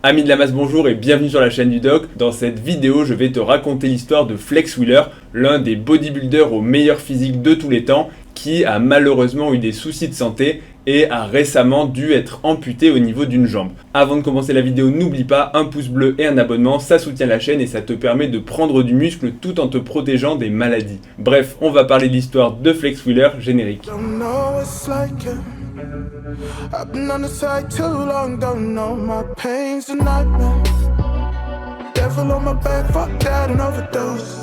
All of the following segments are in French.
Amis de la masse, bonjour et bienvenue sur la chaîne du Doc. Dans cette vidéo, je vais te raconter l'histoire de Flex Wheeler, l'un des bodybuilders au meilleur physique de tous les temps, qui a malheureusement eu des soucis de santé et a récemment dû être amputé au niveau d'une jambe. Avant de commencer la vidéo, n'oublie pas un pouce bleu et un abonnement, ça soutient la chaîne et ça te permet de prendre du muscle tout en te protégeant des maladies. Bref, on va parler de l'histoire de Flex Wheeler, générique. I've been on the side too long, don't know my pain's a nightmare. Devil on my back, fuck that and overdose.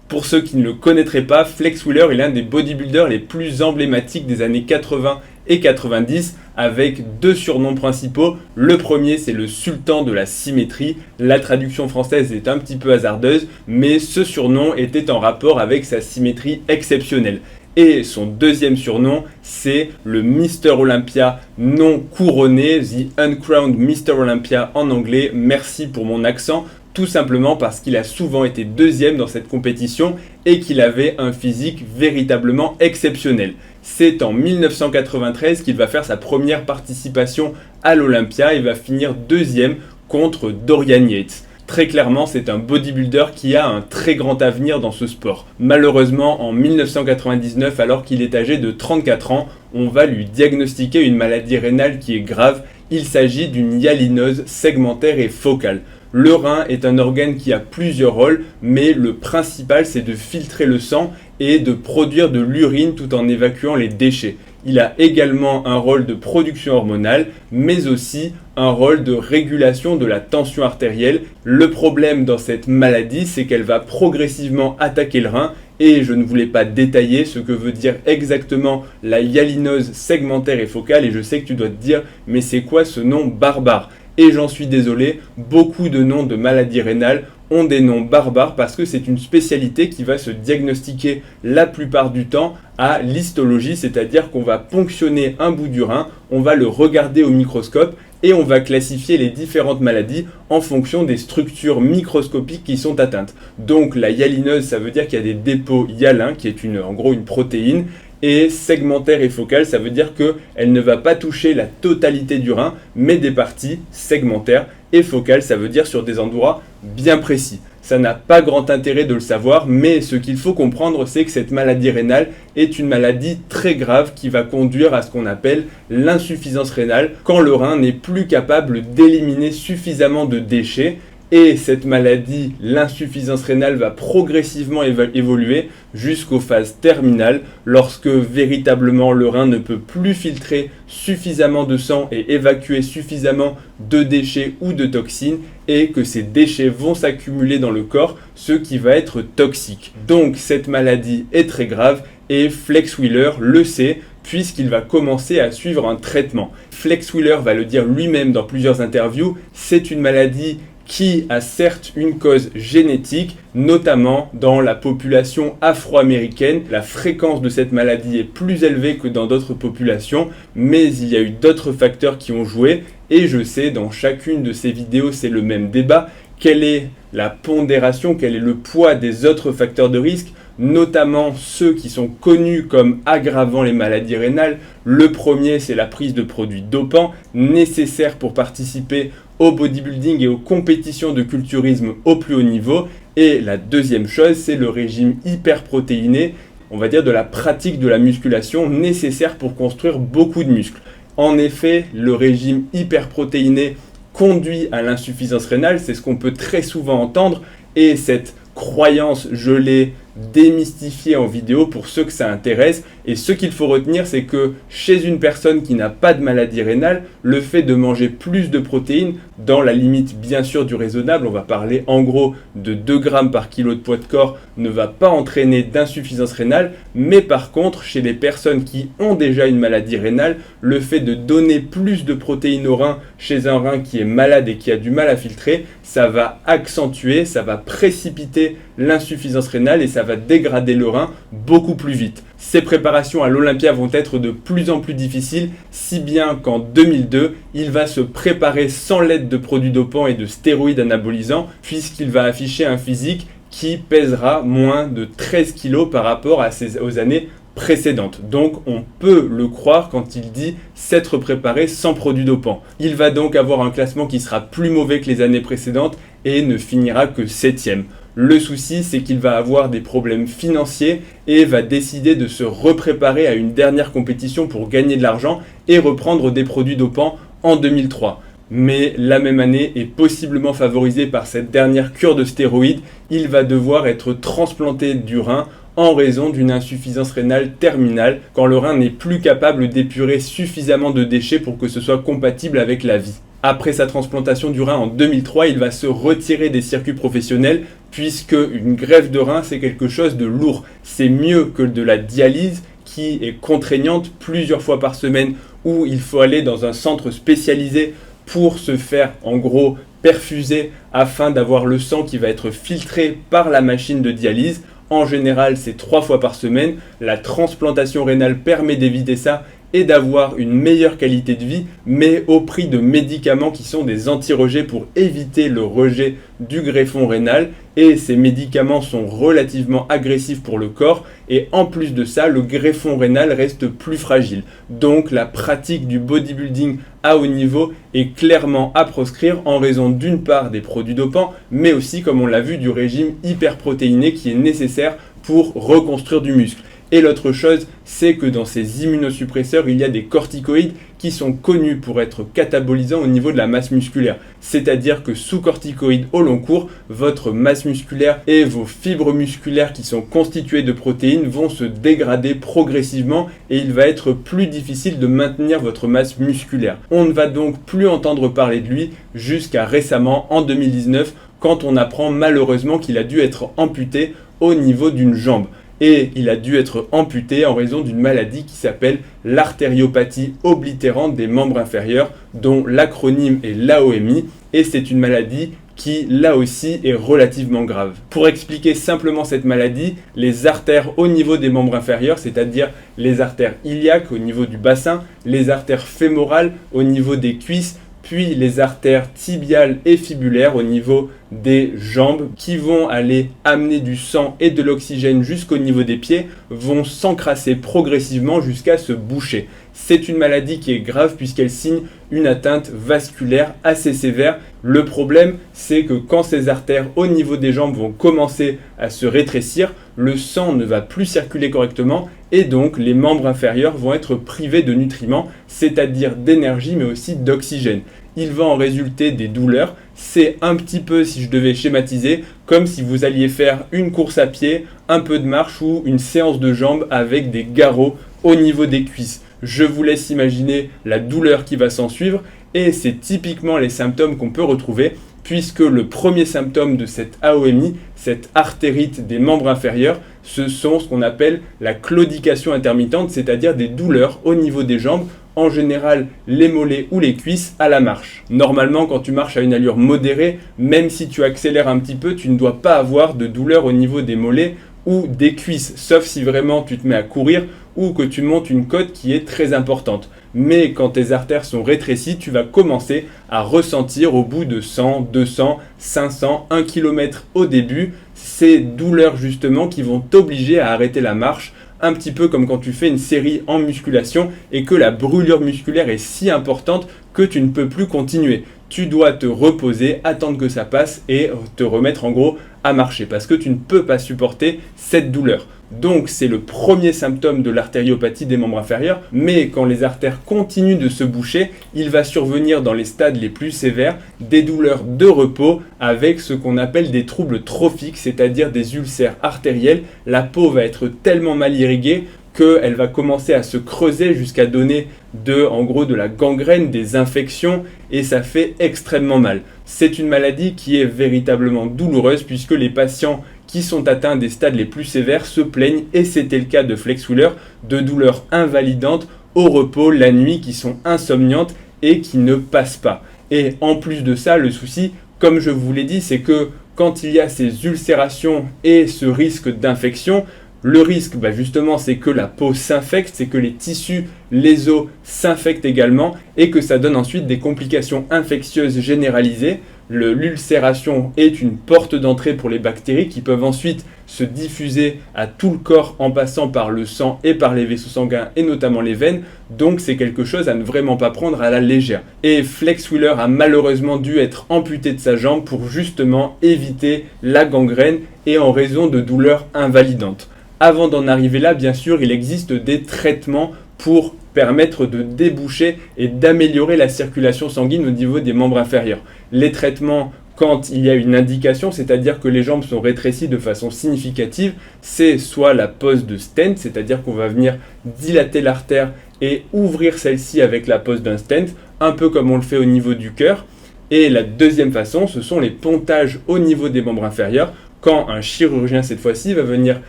Pour ceux qui ne le connaîtraient pas, Flex Wheeler est l'un des bodybuilders les plus emblématiques des années 80 et 90 avec deux surnoms principaux. Le premier, c'est le sultan de la symétrie. La traduction française est un petit peu hasardeuse, mais ce surnom était en rapport avec sa symétrie exceptionnelle. Et son deuxième surnom, c'est le Mr Olympia non couronné, The Uncrowned Mr Olympia en anglais. Merci pour mon accent, tout simplement parce qu'il a souvent été deuxième dans cette compétition et qu'il avait un physique véritablement exceptionnel. C'est en 1993 qu'il va faire sa première participation à l'Olympia et va finir deuxième contre Dorian Yates. Très clairement, c'est un bodybuilder qui a un très grand avenir dans ce sport. Malheureusement, en 1999, alors qu'il est âgé de 34 ans, on va lui diagnostiquer une maladie rénale qui est grave. Il s'agit d'une hyalinose segmentaire et focale. Le rein est un organe qui a plusieurs rôles, mais le principal, c'est de filtrer le sang et de produire de l'urine tout en évacuant les déchets. Il a également un rôle de production hormonale, mais aussi un rôle de régulation de la tension artérielle. Le problème dans cette maladie, c'est qu'elle va progressivement attaquer le rein, et je ne voulais pas détailler ce que veut dire exactement la hyalinose segmentaire et focale, et je sais que tu dois te dire, mais c'est quoi ce nom barbare ? Et j'en suis désolé, beaucoup de noms de maladies rénales ont des noms barbares parce que c'est une spécialité qui va se diagnostiquer la plupart du temps à l'histologie, c'est-à-dire qu'on va ponctionner un bout du rein, on va le regarder au microscope et on va classifier les différentes maladies en fonction des structures microscopiques qui sont atteintes. Donc la hyalinose, ça veut dire qu'il y a des dépôts hyalins, qui est en gros une protéine, et segmentaire et focale, ça veut dire qu'elle ne va pas toucher la totalité du rein, mais des parties segmentaires, et focale, ça veut dire sur des endroits bien précis. Ça n'a pas grand intérêt de le savoir, mais ce qu'il faut comprendre, c'est que cette maladie rénale est une maladie très grave qui va conduire à ce qu'on appelle l'insuffisance rénale, quand le rein n'est plus capable d'éliminer suffisamment de déchets. Et cette maladie, l'insuffisance rénale, va progressivement évoluer jusqu'aux phases terminales, lorsque véritablement le rein ne peut plus filtrer suffisamment de sang et évacuer suffisamment de déchets ou de toxines, et que ces déchets vont s'accumuler dans le corps, ce qui va être toxique. Donc cette maladie est très grave et Flex Wheeler le sait, puisqu'il va commencer à suivre un traitement. Flex Wheeler va le dire lui-même dans plusieurs interviews, c'est une maladie qui a certes une cause génétique, notamment dans la population afro-américaine. La fréquence de cette maladie est plus élevée que dans d'autres populations, mais il y a eu d'autres facteurs qui ont joué, et je sais, dans chacune de ces vidéos, c'est le même débat. Quelle est la pondération, quel est le poids des autres facteurs de risque, notamment ceux qui sont connus comme aggravant les maladies rénales. Le premier, c'est la prise de produits dopants, nécessaires pour participer au bodybuilding et aux compétitions de culturisme au plus haut niveau. Et la deuxième chose, c'est le régime hyperprotéiné, on va dire de la pratique de la musculation nécessaire pour construire beaucoup de muscles. En effet, le régime hyperprotéiné conduit à l'insuffisance rénale, c'est ce qu'on peut très souvent entendre, et cette croyance, je l'ai démystifiée en vidéo pour ceux que ça intéresse. Et ce qu'il faut retenir, c'est que chez une personne qui n'a pas de maladie rénale, le fait de manger plus de protéines, dans la limite bien sûr du raisonnable, on va parler en gros de 2 grammes par kilo de poids de corps, ne va pas entraîner d'insuffisance rénale. Mais par contre, chez les personnes qui ont déjà une maladie rénale, le fait de donner plus de protéines au rein chez un rein qui est malade et qui a du mal à filtrer, ça va accentuer, ça va précipiter l'insuffisance rénale et ça va dégrader le rein beaucoup plus vite. Ses préparations à l'Olympia vont être de plus en plus difficiles, si bien qu'en 2002, il va se préparer sans l'aide de produits dopants et de stéroïdes anabolisants, puisqu'il va afficher un physique qui pèsera moins de 13 kg par rapport aux années précédentes. Donc on peut le croire quand il dit s'être préparé sans produits dopants. Il va donc avoir un classement qui sera plus mauvais que les années précédentes et ne finira que 7e. Le souci, c'est qu'il va avoir des problèmes financiers et va décider de se repréparer à une dernière compétition pour gagner de l'argent et reprendre des produits dopants en 2003. Mais la même année est possiblement favorisée par cette dernière cure de stéroïdes. Il va devoir être transplanté du rein en raison d'une insuffisance rénale terminale quand le rein n'est plus capable d'épurer suffisamment de déchets pour que ce soit compatible avec la vie. Après sa transplantation du rein en 2003, il va se retirer des circuits professionnels puisque une greffe de rein c'est quelque chose de lourd. C'est mieux que de la dialyse qui est contraignante plusieurs fois par semaine où il faut aller dans un centre spécialisé pour se faire en gros perfuser afin d'avoir le sang qui va être filtré par la machine de dialyse. En général, c'est 3 fois par semaine. La transplantation rénale permet d'éviter ça et d'avoir une meilleure qualité de vie, mais au prix de médicaments qui sont des anti-rejets pour éviter le rejet du greffon rénal. Et ces médicaments sont relativement agressifs pour le corps et en plus de ça, le greffon rénal reste plus fragile. Donc la pratique du bodybuilding à haut niveau est clairement à proscrire en raison d'une part des produits dopants, mais aussi, comme on l'a vu, du régime hyperprotéiné qui est nécessaire pour reconstruire du muscle. Et l'autre chose, c'est que dans ces immunosuppresseurs, il y a des corticoïdes qui sont connus pour être catabolisants au niveau de la masse musculaire. C'est-à-dire que sous corticoïdes au long cours, votre masse musculaire et vos fibres musculaires qui sont constituées de protéines vont se dégrader progressivement et il va être plus difficile de maintenir votre masse musculaire. On ne va donc plus entendre parler de lui jusqu'à récemment, en 2019, quand on apprend malheureusement qu'il a dû être amputé au niveau d'une jambe. Et il a dû être amputé en raison d'une maladie qui s'appelle l'artériopathie oblitérante des membres inférieurs, dont l'acronyme est l'AOMI, et c'est une maladie qui, là aussi, est relativement grave. Pour expliquer simplement cette maladie, les artères au niveau des membres inférieurs, c'est-à-dire les artères iliaques au niveau du bassin, les artères fémorales au niveau des cuisses, puis les artères tibiales et fibulaires au niveau des jambes qui vont aller amener du sang et de l'oxygène jusqu'au niveau des pieds, vont s'encrasser progressivement jusqu'à se boucher. C'est une maladie qui est grave puisqu'elle signe une atteinte vasculaire assez sévère. Le problème, c'est que quand ces artères au niveau des jambes vont commencer à se rétrécir, le sang ne va plus circuler correctement et donc les membres inférieurs vont être privés de nutriments, c'est-à-dire d'énergie mais aussi d'oxygène. Il va en résulter des douleurs. C'est un petit peu, si je devais schématiser, comme si vous alliez faire une course à pied, un peu de marche ou une séance de jambes avec des garrots au niveau des cuisses. Je vous laisse imaginer la douleur qui va s'en suivre et c'est typiquement les symptômes qu'on peut retrouver puisque le premier symptôme de cette AOMI, cette artérite des membres inférieurs, ce sont ce qu'on appelle la claudication intermittente, c'est-à-dire des douleurs au niveau des jambes, en général les mollets ou les cuisses à la marche. Normalement, quand tu marches à une allure modérée, même si tu accélères un petit peu, tu ne dois pas avoir de douleur au niveau des mollets ou des cuisses, sauf si vraiment tu te mets à courir ou que tu montes une côte qui est très importante. Mais quand tes artères sont rétrécies, tu vas commencer à ressentir au bout de 100, 200, 500, 1 km au début, ces douleurs justement qui vont t'obliger à arrêter la marche, un petit peu comme quand tu fais une série en musculation et que la brûlure musculaire est si importante que tu ne peux plus continuer. Tu dois te reposer, attendre que ça passe et te remettre en gros à marcher parce que tu ne peux pas supporter cette douleur. Donc c'est le premier symptôme de l'artériopathie des membres inférieurs, mais quand les artères continuent de se boucher, il va survenir dans les stades les plus sévères des douleurs de repos avec ce qu'on appelle des troubles trophiques, c'est-à-dire des ulcères artériels. La peau va être tellement mal irriguée qu'elle va commencer à se creuser jusqu'à donner de la gangrène, des infections et ça fait extrêmement mal. C'est une maladie qui est véritablement douloureuse puisque les patients qui sont atteints des stades les plus sévères se plaignent, et c'était le cas de Flex Wheeler, de douleurs invalidantes au repos la nuit qui sont insomniantes et qui ne passent pas. Et en plus de ça, le souci, comme je vous l'ai dit, c'est que quand il y a ces ulcérations et ce risque d'infection, Le risque, justement, c'est que la peau s'infecte, c'est que les tissus, les os s'infectent également et que ça donne ensuite des complications infectieuses généralisées. L'ulcération est une porte d'entrée pour les bactéries qui peuvent ensuite se diffuser à tout le corps en passant par le sang et par les vaisseaux sanguins et notamment les veines. Donc c'est quelque chose à ne vraiment pas prendre à la légère. Et Flex Wheeler a malheureusement dû être amputé de sa jambe pour justement éviter la gangrène et en raison de douleurs invalidantes. Avant d'en arriver là, bien sûr, il existe des traitements pour permettre de déboucher et d'améliorer la circulation sanguine au niveau des membres inférieurs. Les traitements, quand il y a une indication, c'est-à-dire que les jambes sont rétrécies de façon significative, c'est soit la pose de stent, c'est-à-dire qu'on va venir dilater l'artère et ouvrir celle-ci avec la pose d'un stent, un peu comme on le fait au niveau du cœur. Et la deuxième façon, ce sont les pontages au niveau des membres inférieurs, quand un chirurgien, cette fois-ci, va venir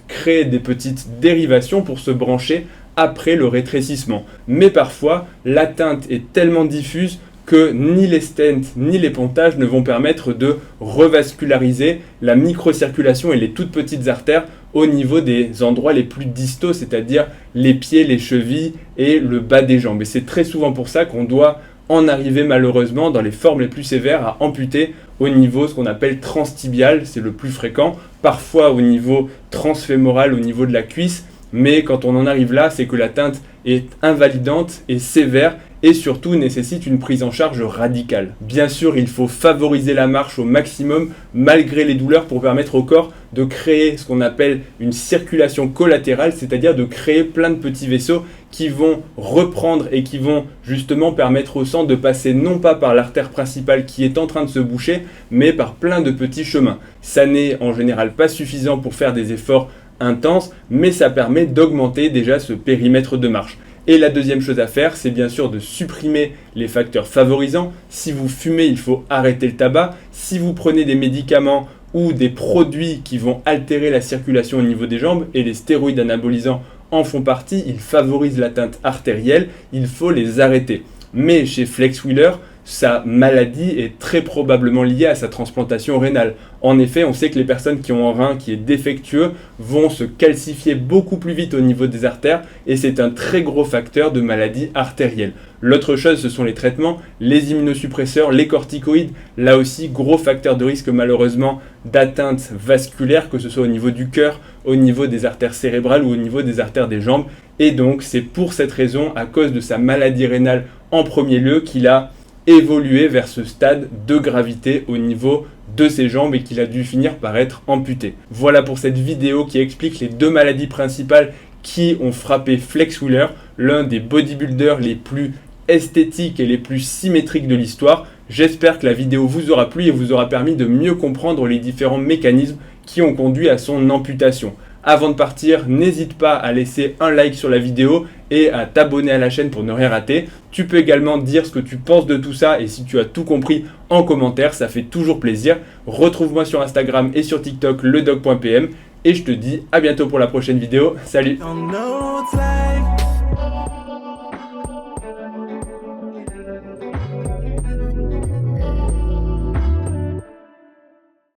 créer des petites dérivations pour se brancher après le rétrécissement. Mais parfois, l'atteinte est tellement diffuse que ni les stents ni les pontages ne vont permettre de revasculariser la microcirculation et les toutes petites artères au niveau des endroits les plus distaux, c'est-à-dire les pieds, les chevilles et le bas des jambes. Et c'est très souvent pour ça qu'on doit en arriver malheureusement dans les formes les plus sévères à amputer au niveau ce qu'on appelle transtibial, c'est le plus fréquent, parfois au niveau transfémoral, au niveau de la cuisse, mais quand on en arrive là, c'est que l'atteinte est invalidante et sévère et surtout nécessite une prise en charge radicale. Bien sûr, il faut favoriser la marche au maximum malgré les douleurs pour permettre au corps de créer ce qu'on appelle une circulation collatérale, c'est-à-dire de créer plein de petits vaisseaux qui vont reprendre et qui vont justement permettre au sang de passer non pas par l'artère principale qui est en train de se boucher, mais par plein de petits chemins. Ça n'est en général pas suffisant pour faire des efforts intenses, mais ça permet d'augmenter déjà ce périmètre de marche. Et la deuxième chose à faire, c'est bien sûr de supprimer les facteurs favorisants. Si vous fumez, il faut arrêter le tabac. Si vous prenez des médicaments ou des produits qui vont altérer la circulation au niveau des jambes, et les stéroïdes anabolisants en font partie, ils favorisent l'atteinte artérielle, il faut les arrêter. Mais chez Flex Wheeler, sa maladie est très probablement liée à sa transplantation rénale. En effet, on sait que les personnes qui ont un rein qui est défectueux vont se calcifier beaucoup plus vite au niveau des artères et c'est un très gros facteur de maladie artérielle. L'autre chose, ce sont les traitements, les immunosuppresseurs, les corticoïdes. Là aussi, gros facteur de risque malheureusement d'atteinte vasculaire, que ce soit au niveau du cœur, au niveau des artères cérébrales ou au niveau des artères des jambes. Et donc, c'est pour cette raison, à cause de sa maladie rénale en premier lieu, qu'il a évolué vers ce stade de gravité au niveau de ses jambes et qu'il a dû finir par être amputé. Voilà pour cette vidéo qui explique les deux maladies principales qui ont frappé Flex Wheeler, l'un des bodybuilders les plus esthétiques et les plus symétriques de l'histoire. J'espère que la vidéo vous aura plu et vous aura permis de mieux comprendre les différents mécanismes qui ont conduit à son amputation. Avant de partir, n'hésite pas à laisser un like sur la vidéo et à t'abonner à la chaîne pour ne rien rater. Tu peux également dire ce que tu penses de tout ça et si tu as tout compris en commentaire, ça fait toujours plaisir. Retrouve-moi sur Instagram et sur TikTok, ledog.pm et je te dis à bientôt pour la prochaine vidéo. Salut!